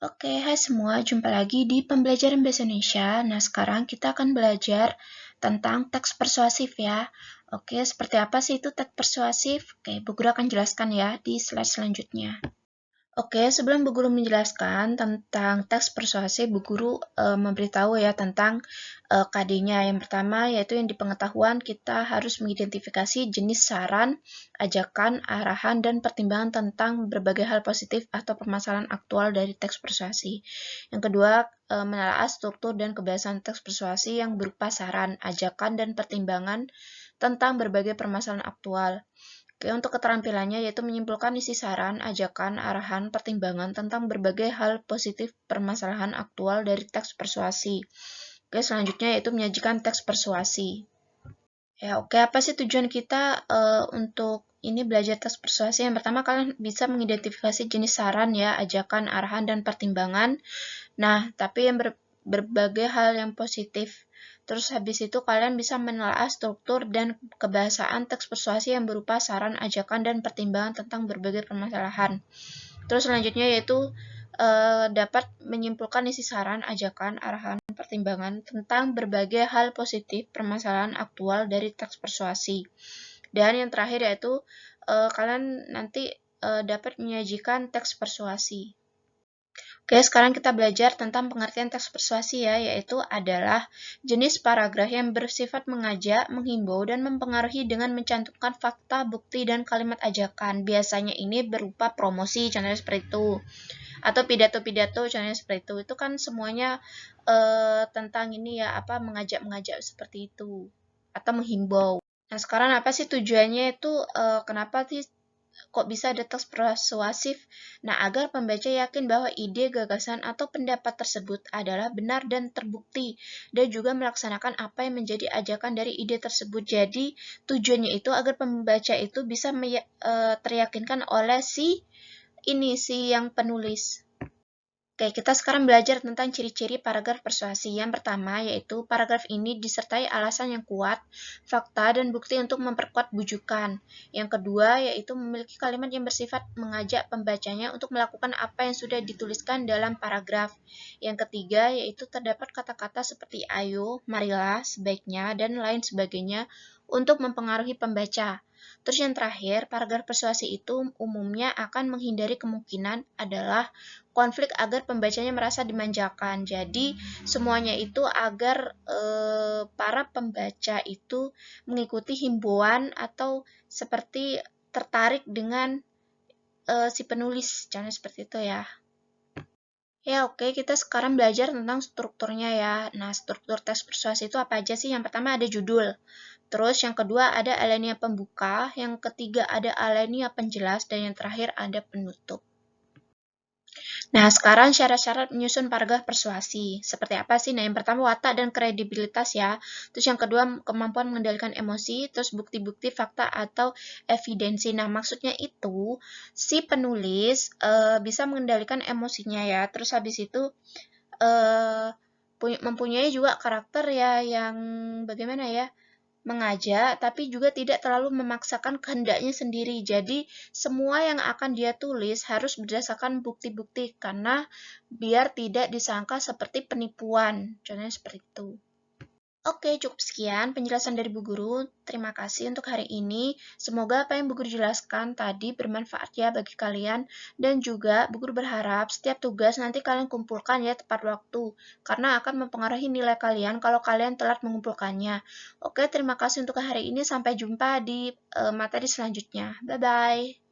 Oke, hai semua, jumpa lagi di pembelajaran bahasa Indonesia. Nah, sekarang kita akan belajar tentang teks persuasif ya. Oke, seperti apa sih itu teks persuasif? Oke, Bu Guru akan jelaskan ya di slide selanjutnya. Oke, sebelum Bu Guru menjelaskan tentang teks persuasif, Bu Guru memberitahu ya tentang KD-nya. Yang pertama yaitu yang di pengetahuan kita harus mengidentifikasi jenis saran, ajakan, arahan, dan pertimbangan tentang berbagai hal positif atau permasalahan aktual dari teks persuasi. Yang kedua, menelaah struktur dan kebiasaan teks persuasi yang berupa saran, ajakan, dan pertimbangan tentang berbagai permasalahan aktual. Oke, untuk keterampilannya yaitu menyimpulkan isi saran, ajakan, arahan, pertimbangan tentang berbagai hal positif permasalahan aktual dari teks persuasi. Oke, selanjutnya yaitu menyajikan teks persuasi. Ya, oke, apa sih tujuan kita untuk ini belajar teks persuasi? Yang pertama, kalian bisa mengidentifikasi jenis saran ya, ajakan, arahan, dan pertimbangan. Nah, tapi yang berbagai hal yang positif. Terus habis itu kalian bisa menelaah struktur dan kebahasaan teks persuasi yang berupa saran, ajakan, dan pertimbangan tentang berbagai permasalahan. Terus selanjutnya yaitu dapat menyimpulkan isi saran, ajakan, arahan, pertimbangan tentang berbagai hal positif permasalahan aktual dari teks persuasi. Dan yang terakhir yaitu kalian nanti dapat menyajikan teks persuasi. Oke, sekarang kita belajar tentang pengertian teks persuasi ya, yaitu adalah jenis paragraf yang bersifat mengajak, menghimbau, dan mempengaruhi dengan mencantumkan fakta, bukti, dan kalimat ajakan. Biasanya ini berupa promosi, contohnya seperti itu. Atau pidato-pidato, contohnya seperti itu. Itu kan semuanya tentang ini ya, mengajak-mengajak seperti itu. Atau menghimbau. Nah, sekarang apa sih tujuannya itu, kenapa sih kok bisa ada teks persuasif? Nah, agar pembaca yakin bahwa ide, gagasan, atau pendapat tersebut adalah benar dan terbukti, dan juga melaksanakan apa yang menjadi ajakan dari ide tersebut. Jadi, tujuannya itu agar pembaca itu bisa teryakinkan oleh si yang penulis. Oke, kita sekarang belajar tentang ciri-ciri paragraf persuasi. Yang pertama yaitu paragraf ini disertai alasan yang kuat, fakta, dan bukti untuk memperkuat bujukan. Yang kedua yaitu memiliki kalimat yang bersifat mengajak pembacanya untuk melakukan apa yang sudah dituliskan dalam paragraf. Yang ketiga yaitu terdapat kata-kata seperti ayo, marilah, sebaiknya, dan lain sebagainya untuk mempengaruhi pembaca. Terus yang terakhir, paragraf persuasi itu umumnya akan menghindari kemungkinan adalah konflik agar pembacanya merasa dimanjakan. Jadi semuanya itu agar para pembaca itu mengikuti himbauan atau seperti tertarik dengan si penulis, contohnya seperti itu ya. Ya, oke, kita sekarang belajar tentang strukturnya ya. Nah, struktur teks persuasi itu apa aja sih? Yang pertama ada judul. Terus yang kedua ada alinea pembuka, yang ketiga ada alinea penjelas, dan yang terakhir ada penutup. Nah, sekarang syarat-syarat menyusun paragraf persuasi. Seperti apa sih? Nah, yang pertama watak dan kredibilitas ya. Terus yang kedua kemampuan mengendalikan emosi, terus bukti-bukti fakta atau evidensi. Nah, maksudnya itu si penulis bisa mengendalikan emosinya ya. Terus habis itu mempunyai juga karakter ya yang bagaimana ya? Mengajak, tapi juga tidak terlalu memaksakan kehendaknya sendiri. Jadi, semua yang akan dia tulis harus berdasarkan bukti-bukti, karena biar tidak disangka seperti penipuan. Contohnya seperti itu. Oke, cukup sekian penjelasan dari Bu Guru. Terima kasih untuk hari ini. Semoga apa yang Bu Guru jelaskan tadi bermanfaat ya bagi kalian. Dan juga Bu Guru berharap setiap tugas nanti kalian kumpulkan ya tepat waktu. Karena akan mempengaruhi nilai kalian kalau kalian telat mengumpulkannya. Oke, terima kasih untuk hari ini. Sampai jumpa di materi selanjutnya. Bye-bye.